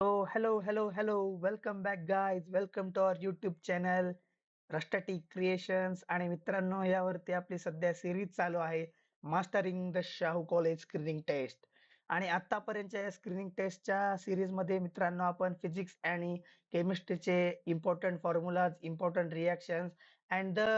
Hello. Welcome back, guys. Welcome to our YouTube channel, रष्टाटी creations. आणि मित्रांनो, यावरती आपली सध्या सिरीज चालू आहे, mastering the Shahu college screening test. आणि आतापर्यंतच्या या स्क्रीनिंग टेस्टच्या सिरीजमध्ये मित्रांनो, आपण फिजिक्स आणि केमिस्ट्रीचे important formulas, important reactions and the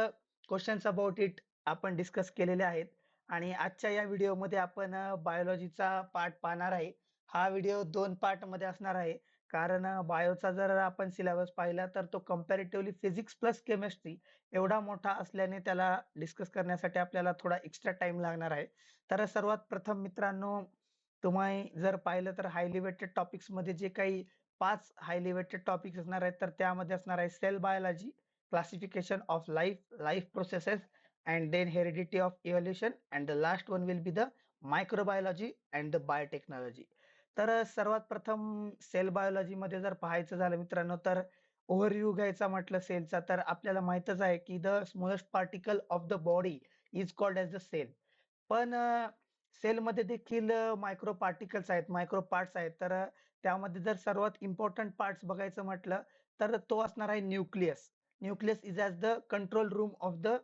questions about it आपण डिस्कस केलेले आहेत. आणि आजच्या या व्हिडिओमध्ये आपण बायोलॉजीचा पार्ट पाहणार आहे. हा व्हिडिओ 2 पार्टमध्ये असणार आहे. कारण बायोचा जर आपण सिलेबस पाहिला तर तो कंपॅरेटिव्हली फिजिक्स प्लस केमिस्ट्री एवढा मोठा असल्याने त्याला डिस्कस करण्यासाठी आपल्याला थोडा एक्स्ट्रा टाइम लागणार आहे. तर सर्वात प्रथम मित्रांनो, तुम्ही जर पाहिलं तर हायली वेटेड टॉपिक्समध्ये जे काही 5 हायली वेटेड टॉपिक्स असणार आहेत, तर त्यामध्ये असणार आहे cell biology, classification of life, life processes and then heredity of evolution and the last one will be the microbiology and the biotechnology. तर सर्वात प्रथम सेल बायोलॉजी मध्ये जर पाहायचं झालं मित्रांनो, तर ओव्हरव्ह्यू घ्यायचा म्हटलं सेलचा, तर आपल्याला माहितच आहे की the smallest particle of the body is called as the cell. पण सेलमध्ये देखील मायक्रो पार्टिकल्स आहेत, मायक्रो पार्ट्स आहेत. तर त्यामध्ये जर सर्वात इम्पॉर्टंट पार्ट्स बघायचं म्हटलं, तर तो असणार आहे nucleus. Nucleus is as the control room of the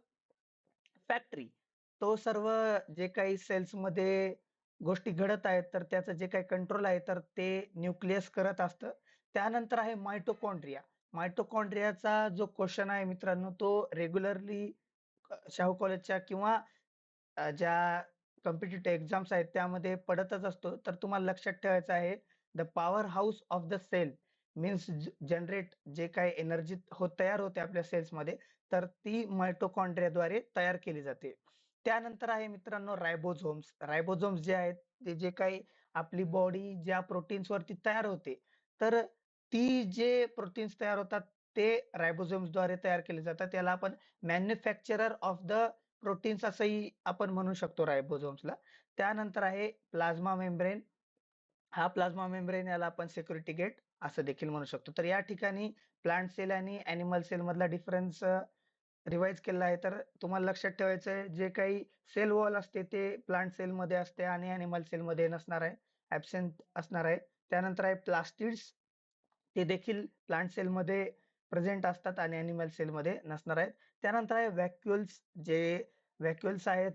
factory. तो सर्व जे काही सेल्समध्ये गोष्टी घडत आहेत, तर त्याचं जे काही कंट्रोल आहे, तर ते न्यूक्लियस करत असतं. त्यानंतर आहे मायटोकॉन्ड्रिया. मायटोकॉन्ड्रियाचा जो क्वेश्चन आहे मित्रांनो, तो रेग्युलरली शाहू कॉलेजच्या किंवा ज्या कॉम्पिटिटिव्ह एक्झाम्स आहेत त्यामध्ये पडतच असतो. तर तुम्हाला लक्षात ठेवायचं आहे, the power house of the cell means generate जे काही एनर्जी तयार होते आपल्या सेल्समध्ये, तर ती मायटोकॉन्ड्रियाद्वारे तयार केली जाते. त्यानंतर आहे मित्रांनो रायबोझोम्स. रायबोझोम्स जे आहेत, ते जे काही आपली बॉडी ज्या प्रोटीन्स वरती तयार होते, तर ती जे प्रोटीन्स तयार होतात ते रायबोझोम्सद्वारे तयार केले जातात. त्याला आपण मॅन्युफॅक्चरर ऑफ द प्रोटीन्स असंही आपण म्हणू शकतो रायबोझोम्सला. त्यानंतर आहे प्लाझ्मा मेम्ब्रेन. हा प्लाझ्मा मेम्ब्रेन याला आपण सिक्युरिटी गेट असं देखील म्हणू शकतो. तर या ठिकाणी प्लांट सेल आणि ॲनिमल सेल मधला डिफरन्स रिवाईज केलेला आहे. तर तुम्हाला लक्षात ठेवायचं आहे, जे काही सेल वॉल असते ते प्लांट सेलमध्ये असते आणि ॲनिमल सेलमध्ये नसणार आहे, ॲब्सेंट असणार आहे. त्यानंतर आहे प्लास्टिड्स. ते देखील प्लांट सेलमध्ये प्रेझेंट असतात आणि ॲनिमल सेलमध्ये नसणार आहेत. त्यानंतर आहे व्हॅक्युल्स. जे व्हॅक्युल्स आहेत,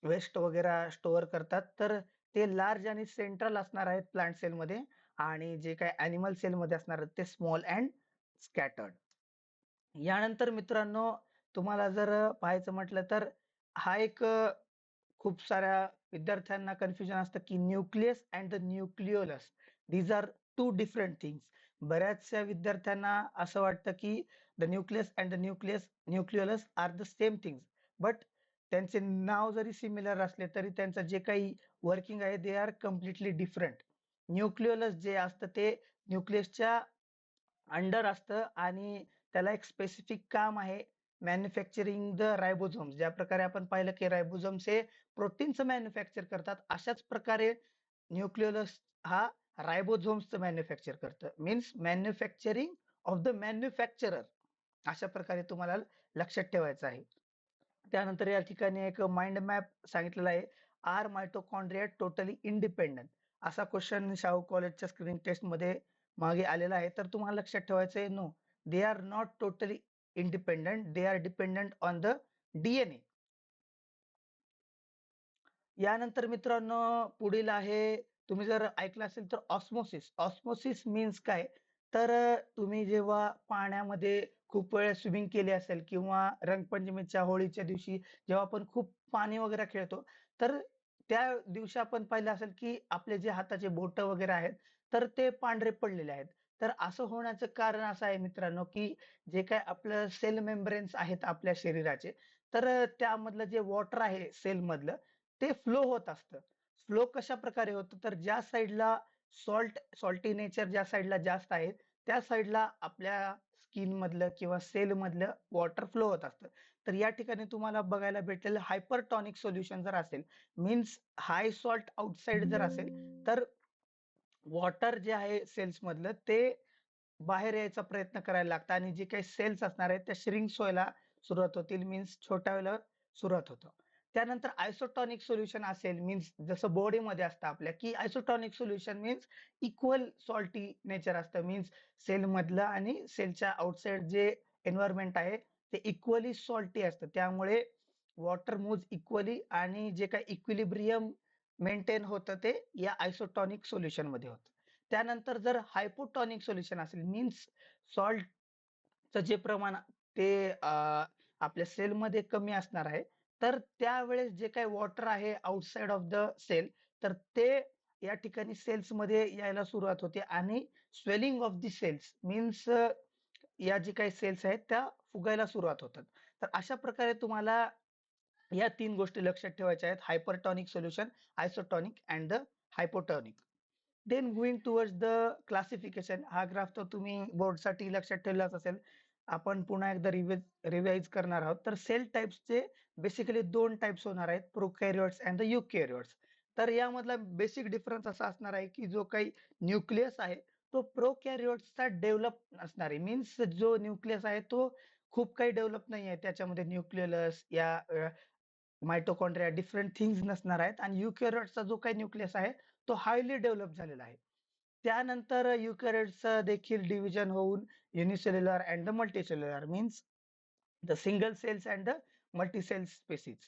वेस्ट वगैरे स्टोअर करतात, तर ते लार्ज आणि सेंट्रल असणार आहेत प्लांट सेलमध्ये. आणि जे काही ॲनिमल सेलमध्ये असणार आहेत ते स्मॉल अँड स्कॅटर्ड. यानंतर मित्रांनो, तुम्हाला जर पाहायचं म्हटलं तर हा एक खूप साऱ्या विद्यार्थ्यांना कन्फ्युजन असतं की nucleus and the nucleolus these are two different things. बऱ्याचशा विद्यार्थ्यांना असं वाटतं की the nucleus and the nucleolus are the same things. But त्यांचे नाव जरी सिमिलर असले तरी त्यांचं जे काही वर्किंग आहे they are completely different. Nucleolus जे असतं ते न्यूक्लियसच्या अंडर असतं आणि त्याला एक स्पेसिफिक काम आहे, मॅन्युफॅक्चरिंग द रायबोझोम्स. ज्या प्रकारे आपण पाहिलं की रायबोझोम्स हे प्रोटीनचं मॅन्युफॅक्चर करतात, अशाच प्रकारे न्यूक्लिओलस हा रायबोझोम्सचं मॅन्युफॅक्चर करतं. Means manufacturing of the manufacturer. अशा प्रकारे तुम्हाला लक्षात ठेवायचं आहे. त्यानंतर या ठिकाणी एक माइंड मॅप सांगितलेला आहे. Are mitochondria totally independent? असा क्वेश्चन शाहू कॉलेजच्या स्क्रीनिंग टेस्टमध्ये मागे आलेला आहे. तर तुम्हाला लक्षात ठेवायचं आहे, no, they are not totally independent. They are dependent on the DNA. यानंतर मित्रांनो, पुढील आहे, तुम्ही जर ऐकलं असेल तर ऑस्मोसिस. ऑस्मोसिस मीन्स काय? तर तुम्ही जेव्हा पाण्यामध्ये खूप वेळ स्विमिंग केली असेल किंवा रंगपंचमीच्या, होळीच्या दिवशी जेव्हा आपण खूप पाणी वगैरे खेळतो, तर त्या दिवशी आपण पाहिलं असेल की आपले जे हाताचे बोटं वगैरे आहेत, तर ते पांढरे पडलेले आहेत. तर असं होण्याचं कारण असं आहे मित्रांनो, की जे काही आपलं सेल मेम्ब्रेन्स आहेत आपल्या शरीराचे, तर त्यामधलं जे वॉटर आहे सेलमधलं, ते फ्लो होत असतं. फ्लो कशाप्रकारे होतं, तर ज्या साइडला सॉल्टी नेचर ज्या साइडला जास्त आहे, त्या साइडला आपल्या स्किनमधलं किंवा सेलमधलं वॉटर फ्लो होत असतं. तर या ठिकाणी तुम्हाला बघायला भेटेल हायपरटॉनिक सोल्युशन जर असेल, मीन्स हाय सॉल्ट आउटसाइड जर असेल, तर वॉटर जे आहे सेल्समधलं ते बाहेर यायचा प्रयत्न करायला लागतं आणि जे काही सेल्स असणार आहेत त्या श्रिंक्स व्हायला सुरुवात होतील, मीन्स छोट्या व्हायला सुरुवात होतं. त्यानंतर आयसोटॉनिक सोल्युशन असेल मीन्स जसं बॉडीमध्ये असतं आपल्या, की isotonic solution means equal salty nature असतं. मीन्स सेलमधलं आणि सेलच्या आउटसाइड जे एन्व्हायर्नमेंट आहे ते इक्वली सॉल्टी असतं. त्यामुळे वॉटर मूव्हज इक्वली आणि जे काही इक्विलिब्रियम मेंटेन होतं ते या आयसोटॉनिक सोल्युशनमध्ये होतं. त्यानंतर जर हायपोटॉनिक सोल्युशन असेल मीन्स सॉल्टचं जे प्रमाण ते आपल्या सेलमध्ये कमी असणार आहे. तर त्यावेळेस जे काही वॉटर आहे आउटसाइड ऑफ द सेल तर ते या ठिकाणी सेल्समध्ये यायला सुरुवात होते आणि swelling of the cells means या जे काही सेल्स आहेत त्या फुगायला सुरुवात होतात. तर अशा प्रकारे तुम्हाला या 3 गोष्टी लक्षात ठेवायच्या आहेत. Hypertonic solution, isotonic and the hypotonic. Then going towards the classification हा ग्राफ तर तुम्ही बोर्डसाठी लक्षात ठेवलाच असेल. आपण पुन्हा एकदा रिवाइज करणार आहोत. तर सेल टाइप्सचे बेसिकली 2 टाइप्स होणार आहेत, प्रोकॅरियोट्स अँड द युकॅरियोट्स. तर यामधला बेसिक डिफरन्स असा असणार आहे, की जो काही न्यूक्लियस आहे, तो प्रोकॅरियोट्सचा डेव्हलप असणार आहे. मीन्स जो न्यूक्लियस आहे तो खूप काही डेव्हलप नाहीये. त्याच्यामध्ये न्यूक्लियस या मायटोकॉन्ड्रिया डिफरंट थिंग्स नसणार आहेत आणि युकॅरियोट्सचा जो काही न्यूक्लियस आहे, तो हायली डेव्हलप झालेला आहे. त्यानंतर युकॅरियोट्सचं देखील डिव्हिजन होऊन unicellular and the multicellular means the single cells and the multicell species.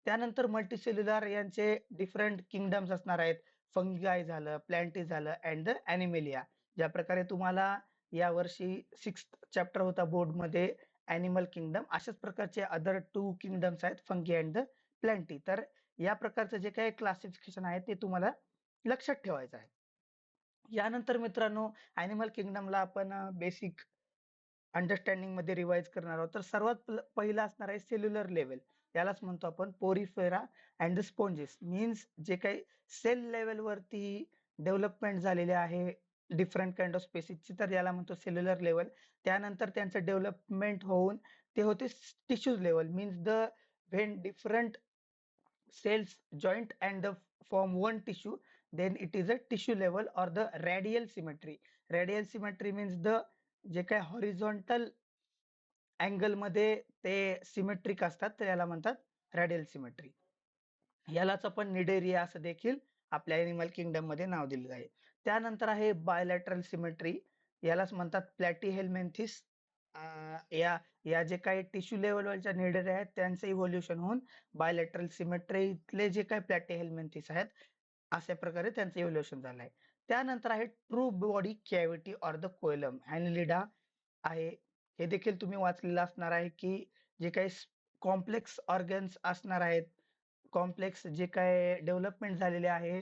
त्यानंतर मल्टीसेल्युलर यांचे डिफरंट किंगडम्स असणार आहेत. फंगाय झालं, प्लॅन्टी झालं अँड द ॲनिमेलिया. ज्या प्रकारे तुम्हाला यावर्षी 6th चॅप्टर होता बोर्डमध्ये ॲनिमल किंगडम, अशाच प्रकारचे अदर 2 किंगडम्स आहेत फंगी अँड द प्लॅन्टी. तर या प्रकारचं जे काही क्लासिफिकेशन आहे ते तुम्हाला लक्षात ठेवायचं आहे. यानंतर मित्रांनो ॲनिमल किंगडमला आपण बेसिक अंडरस्टँडिंगमध्ये रिवाईज करणार आहोत. तर सर्वात पहिलं असणार आहे सेल्युलर लेव्हल. यालाच म्हणतो आपण Porifera and the sponges. Means जे काही सेल लेव्हलवरती डेव्हलपमेंट झालेले आहे डिफरंट काइंड ऑफ स्पेसिसची तर याला म्हणतो सेल्युलर लेव्हल. त्यानंतर त्यांचं डेव्हलपमेंट होऊन ते होते tissues level means the when different cells joint and the form one tissue, then it is a tissue level or the radial symmetry. Radial symmetry means the जे काही हॉरिझॉन्टल अँगल मध्ये ते symmetric असतात तर याला म्हणतात रॅडियल सिमेट्री. यालाच आपण निडेरिया असं देखील आपल्या एनिमल किंगडम मध्ये नाव दिलेलं आहे. त्यानंतर आहे बायलॅटरल सिमेट्री. यालाच म्हणतात प्लॅटीहेल्मिंथिस. या या जे काही टिश्यू लेव्हलवरच्या निडेरिया आहेत त्यांचं इव्होल्युशन होऊन बायलॅटरल सिमेट्रीतले जे काही प्लॅटीहेल्मिंथिस आहेत अशा प्रकारे त्यांचं इव्होल्युशन झालं आहे. त्यानंतर आहे true body cavity or the coelom. Annelida आहे. हे देखील तुम्ही वाचलेलं असणार आहे, की जे काही कॉम्प्लेक्स ऑर्गन्स असणार आहेत, कॉम्प्लेक्स जे काही डेव्हलपमेंट झालेले आहे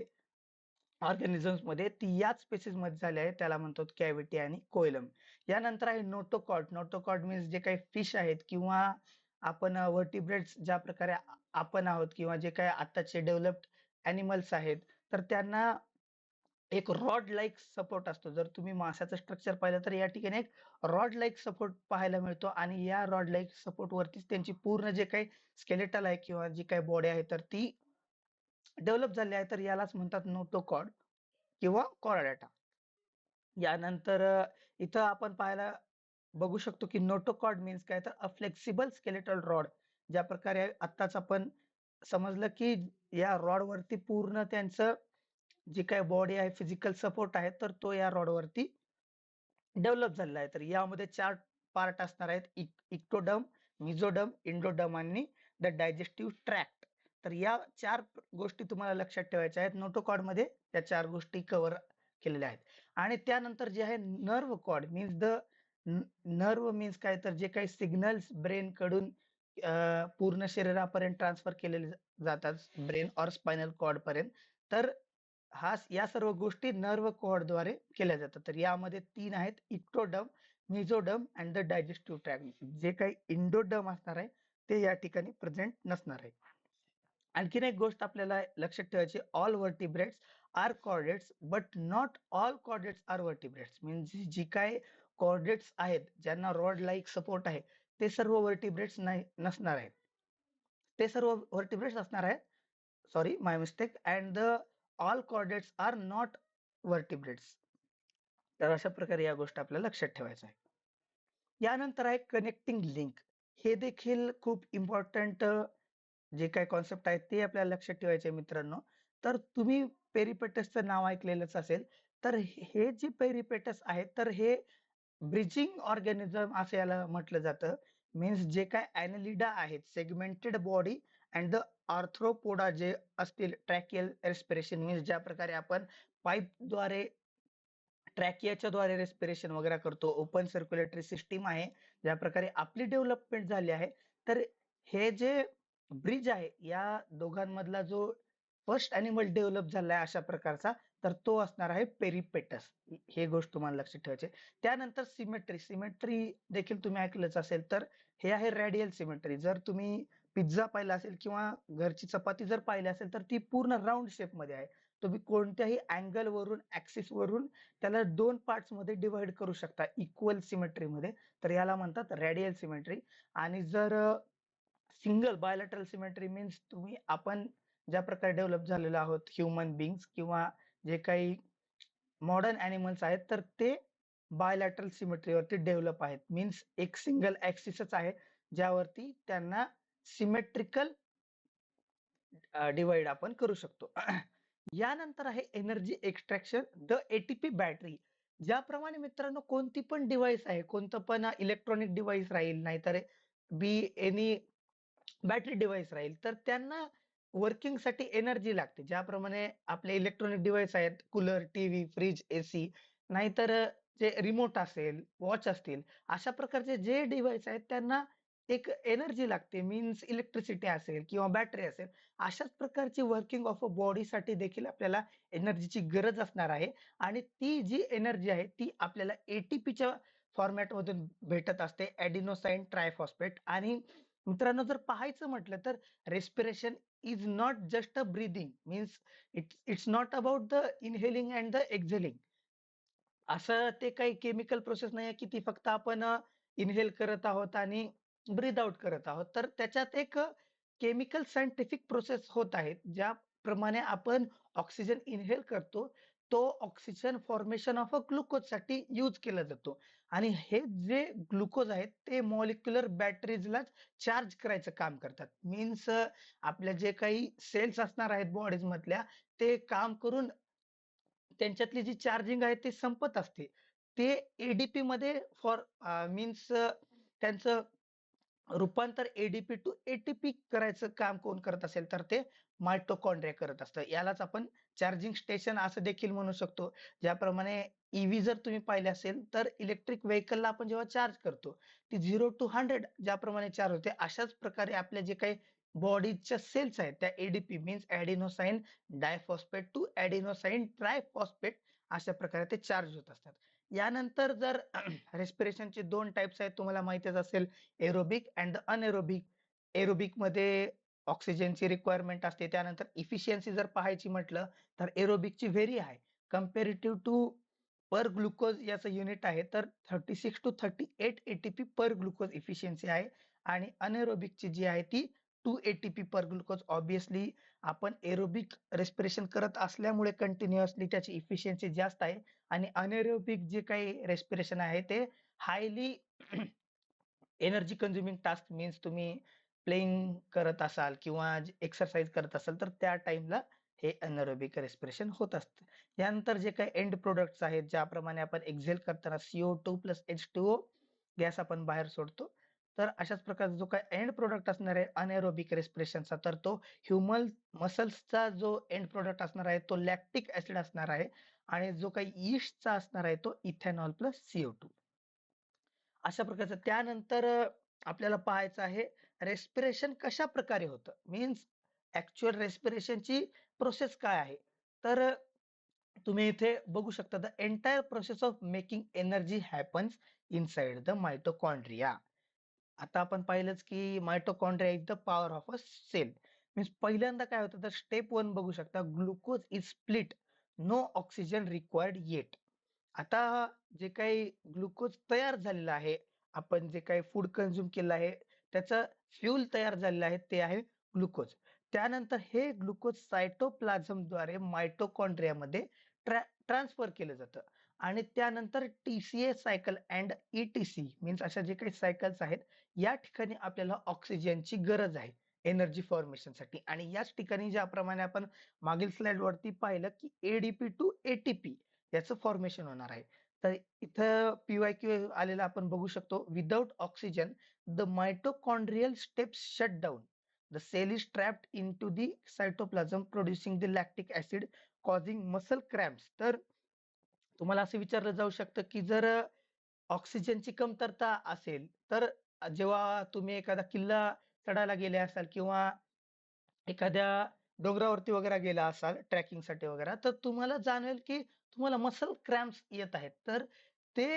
ऑर्गॅनिझम्समध्ये ती याच स्पेसिसमध्ये झाली आहे. त्याला म्हणतो कॅव्हिटी आणि कोइलम. यानंतर आहे नोटोकॉर्ड. नोटोकॉर्ड मीन्स जे काही फिश आहेत किंवा आपण व्हर्टिब्रेट्स ज्या प्रकारे आपण आहोत किंवा जे काही आत्ताचे डेव्हलप्ड ॲनिमल्स आहेत, तर त्यांना एक रॉड लाइक सपोर्ट असतो. जर तुम्ही माशाचं स्ट्रक्चर पाहिलं तर या ठिकाणी एक रॉड लाइक सपोर्ट पाहायला मिळतो आणि या रॉड लाइक सपोर्ट वरतीच त्यांची पूर्ण जे काही स्केलेटल आहे किंवा जी काही बॉडी आहे तर ती डेव्हलप झाली आहे. तर यालाच म्हणतात नोटोकॉर्ड किंवा कॉर्डेटा. यानंतर इथं आपण पाहायला बघू शकतो की नोटोकॉर्ड मीन्स काय तर अ फ्लेक्सिबल स्केलेटल रॉड. ज्या प्रकारे आत्ताच आपण समजलं की या रॉडवरती पूर्ण त्यांचं जी काही बॉडी आहे फिजिकल सपोर्ट आहे तर तो या रॉडवरती डेव्हलप झालेला आहे. तर यामध्ये 4 पार्ट असणार आहेत. इक्टोडर्म, मेसोडर्म, एंडोडर्म आणि द डायजेस्टिव्ह ट्रॅक्ट. तर या 4 गोष्टी तुम्हाला लक्षात ठेवायच्या आहेत. नोटोकॉर्डमध्ये त्या 4 गोष्टी कव्हर केलेल्या आहेत. आणि त्यानंतर जे आहे nerve cord means the nerve means काय तर जे काही सिग्नल्स ब्रेनकडून पूर्ण शरीरापर्यंत ट्रान्सफर केलेले जातात ब्रेन ऑर स्पायनल कॉर्ड पर्यंत. तर या सर्व गोष्टी नर्व्ह कॉर्डद्वारे केल्या जातात. तर यामध्ये 3 आहेत ectoderm, mesoderm and the digestive tract. जे काही एंडोडर्म असणार आहे ते या ठिकाणी प्रेझेंट नसणार आहे. आणखीन एक गोष्ट आपल्याला लक्षात ठेवायची all vertebrates are chordates but not all chordates are vertebrates. म्हणजे जी काही कॉर्डेट्स आहेत ज्यांना रॉड लाइक सपोर्ट आहे ते सर्व व्हर्टिब्रेट्स नाही नसणार आहेत. ते सर्व व्हर्टिब्रेट्स असणार आहेत. Sorry my mistake and the all chordates are not vertebrates. तर अशा प्रकारे या गोष्टी आपल्याला लक्षात ठेवायच्या आहे. यानंतर आहे कनेक्टिंग लिंक. हे देखील खूप इम्पॉर्टंट जे काही कॉन्सेप्ट आहेत ते आपल्याला लक्षात ठेवायचे आहे मित्रांनो. तर तुम्ही पेरिपेटसचं नाव ऐकलेलंच असेल. तर हे जे पेरिपेटस आहेत, तर हे ब्रिजिंग ऑर्गॅनिझम असं याला म्हटलं जातं. मीन्स जे काही ॲनेलिडा आहेत, segmented body and the arthropoda जे असतील ट्रॅकियल रेस्पिरेशन मीन्स ज्या प्रकारे आपण पाईपद्वारे ट्रॅकियाच्या द्वारे रेस्पिरेशन वगैरे करतो. ओपन सर्क्युलेटरी सिस्टीम आहे. ज्या प्रकारे आपली डेव्हलपमेंट झाली आहे. तर हे जे ब्रिज आहे, या दोघांमधला जो फर्स्ट ॲनिमल डेव्हलप झालाय अशा प्रकारचा, तर तो असणार आहे पेरिपेटस. हे गोष्ट तुम्हाला लक्षात ठेवायची आहे. त्यानंतर सिमेट्री. सिमेट्री देखील तुम्ही ऐकलंच असेल. तर हे आहे रेडियल सिमेट्री. जर तुम्ही पिझ्झा पाहिला असेल किंवा घरची चपाती जर पाहिली असेल, तर ती पूर्ण राउंड शेपमध्ये आहे. तुम्ही कोणत्याही अँगलवरून, ॲक्सिसवरून त्याला 2 पार्ट्समध्ये डिव्हाईड करू शकता इक्वल सिमेट्रीमध्ये. तर याला म्हणतात रेडियल सिमेट्री. आणि जर सिंगल बायलॅटरल सिमेट्री मीन्स आपण ज्या प्रकारे डेव्हलप झालेलो आहोत ह्यूमन बीइंग्स किंवा जे काही मॉडर्न ॲनिमल्स आहेत, तर ते बायलॅटरल सिमेट्रीवरती डेव्हलप आहेत. मीन्स एक सिंगल ॲक्सिसच आहे, ज्यावरती त्यांना सिमेट्रिकल डिव्हाईड आपण करू शकतो. यानंतर आहे energy extraction the ATP battery. ज्याप्रमाणे मित्रांनो कोणती पण डिव्हाइस आहे, कोणतं पण इलेक्ट्रॉनिक डिव्हाइस राहील, नाहीतर एनी बॅटरी डिव्हाइस राहील, तर त्यांना वर्किंगसाठी एनर्जी लागते. ज्याप्रमाणे आपले इलेक्ट्रॉनिक डिव्हाइस आहेत, कूलर, टीव्ही, फ्रिज, एसी, नाहीतर जे रिमोट असेल, वॉच असतील, अशा प्रकारचे जे डिव्हाइस आहेत त्यांना एक एनर्जी लागते. मीन्स इलेक्ट्रिसिटी असेल किंवा बॅटरी असेल. अशाच प्रकारची वर्किंग ऑफ अ बॉडीसाठी देखील आपल्याला एनर्जीची गरज असणार आहे आणि ती जी एनर्जी आहे ती आपल्याला एटीपीच्या फॉर्मॅटमधून भेटत असते, एडिनोसाइन ट्रायफॉस्फेट. आणि मित्रांनो जर पाहायचं म्हटलं तर respiration is not just a breathing means it's not about the inhaling and the exhaling. असं ते काही केमिकल प्रोसेस नाहीये, की ती फक्त आपण इन्हेल करत आहोत आणि ब्रीथ आउट करत आहोत. तर त्याच्यात एक केमिकल सायंटिफिक प्रोसेस होत आहेत. ज्याप्रमाणे आपण ऑक्सिजन इन्हेल करतो, तो ऑक्सिजन फॉर्मेशन ऑफ अ ग्लुकोजसाठी यूज केला जातो. आणि हे जे ग्लुकोज आहेत, ते मॉलिक्युलर बॅटरीजलाच चार्ज करायचं काम करतात. मीन्स आपल्या जे काही सेल्स असणार आहेत बॉडीजमधल्या, ते काम करून त्यांच्यातली जी चार्जिंग आहे ते संपत असते. ते एडीपीमध्ये मीन्स त्यांचं रूपांतर एडीपी टू एटीपी करायचं काम कोण करत असेल, तर ते मायटोकॉन्ड्रिया करत असतं. यालाच आपण चार्जिंग स्टेशन असं देखील म्हणू शकतो. ज्याप्रमाणे ईव्ही जर तुम्ही पाहिले असेल, तर इलेक्ट्रिक व्हेइकलला आपण जेव्हा चार्ज करतो, ती 0 टू 100 ज्याप्रमाणे चार्ज होते, अशाच प्रकारे आपल्या जे काही बॉडीच्या सेल्स आहेत, त्या ADP means adenosine diphosphate to adenosine triphosphate अशा प्रकारे ते चार्ज होत असतात. यानंतर जर रेस्पिरेशनचे 2 टाइप्स आहेत तुम्हाला माहीतच असेल, एरोबिक अँड अनएरोबिक. एरोबिकमध्ये ऑक्सिजनची रिक्वायरमेंट असते. त्यानंतर इफिशियन्सी जर पाहायची म्हटलं, तर एरोबिकची very high comparative to per glucose याचं युनिट आहे, तर 36 to 38 ATP per glucose efficiency आहे. आणि अनएरोबिकची जी आहे ती 2 एटीपी पर ग्लुकोज. ऑब्व्हियसली आपण एरोबिक रेस्पिरेशन करत असल्यामुळे कंटिन्युअसली त्याची इफिशियन्सी जास्त आहे. आणि अनएरोबिक जे काही रेस्पिरेशन आहे ते highly energy consuming task means तुम्ही प्लेइंग करत असाल किंवा एक्सरसाइज करत असाल, तर त्या टाईमला हे अनएरोबिक रेस्पिरेशन होत असतं. यानंतर जे काही एंड प्रॉडक्ट्स आहेत, ज्याप्रमाणे आपण एक्झेल करताना CO2 प्लस H2O गॅस आपण बाहेर सोडतो. तर अशाच प्रकारचा जो काही एंड प्रॉडक्ट असणार आहे अनएरोबिक रेस्पिरेशनचा, तर तो ह्यूमन मसल्सचा जो एंड प्रॉडक्ट असणार आहे, तो लॅक्टिक ॲसिड असणार आहे. आणि जो काही यीस्टचा असणार आहे, तो इथेनॉल प्लस CO2. अशा प्रकारचं. त्यानंतर आपल्याला पाहायचं आहे रेस्पिरेशन कशाप्रकारे होतं. मीन्स ॲक्चुअल रेस्पिरेशनची प्रोसेस काय आहे? तर तुम्ही इथे बघू शकता the entire process of making energy happens inside the mitochondria. आता आपण पाहिलंच की mitochondria is the power of a cell. Means पहिल्यांदा काय होतं तर स्टेप 1 बघू शकता glucose is split, no oxygen required yet. आता जे काही ग्लुकोज तयार झालेलं आहे, आपण जे काही फूड कन्झ्युम केलं आहे, त्याचं फ्यूल तयार झालेलं आहे, ते आहे ग्लुकोज. त्यानंतर हे ग्लुकोज सायटोप्लाझमद्वारे मायटोकॉन्ड्रियामध्ये ट्रान्सफर केलं जातं. आणि त्यानंतर TCA cycle and etc means अशा जे काही सायकल्स आहेत, या ठिकाणी आपल्याला ऑक्सिजनची गरज आहे. एनर्जी फॉर्मेशनसाठी आणि याच ठिकाणी ज्याप्रमाणे आपण मागील स्लाइडवरती पाहिलं, की एडीपी टू एटीपी याचं फॉर्मेशन होणार आहे. तर इथं पी-वाय-क्यू आलेलं आपण बघू शकतो. Without oxygen the mitochondrial steps shut down. The cell is trapped into the cytoplasm producing the lactic acid causing muscle cramps. तर तुम्हाला असं विचारलं जाऊ शकतं, की जर ऑक्सिजनची कमतरता असेल, तर जेव्हा तुम्ही एखादा किल्ला चढायला गेले असाल किंवा एखाद्या डोंगरावरती वगैरे गेला असाल ट्रेकिंगसाठी वगैरे, तर तुम्हाला जाणवेल की तुम्हाला मसल क्रॅम्प्स येत आहेत. तर ते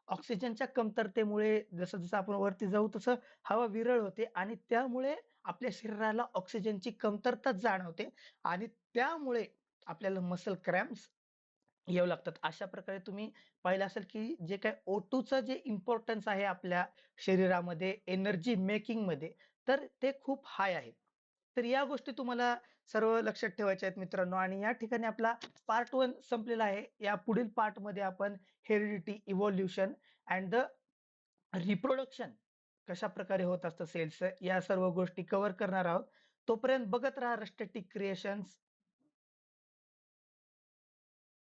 ऑक्सिजनच्या कमतरतेमुळे जसं-जसं आपण वरती जाऊ तसं हवा विरळ होते आणि त्यामुळे आपल्या शरीराला ऑक्सिजनची कमतरता जाणवते आणि त्यामुळे आपल्याला मसल क्रॅम्प्स येऊ लागतात. अशा प्रकारे तुम्ही पाहिलं असेल, की जे काही O2चं जे इम्पोर्टन्स आहे आपल्या शरीरामध्ये एनर्जी मेकिंगमध्ये, तर ते खूप हाय आहे. तर या गोष्टी तुम्हाला सर्व लक्षात ठेवायच्या आहेत मित्रांनो आणि या ठिकाणी आपला पार्ट 1 संपलेला आहे. या पुढील पार्टमध्ये आपण heredity, evolution end the reproduction कशाप्रकारे होत असतं सेल्सचं, या सर्व गोष्टी कव्हर करणार आहोत. तोपर्यंत बघत राहा रस्टॅटिक क्रिएशन्स.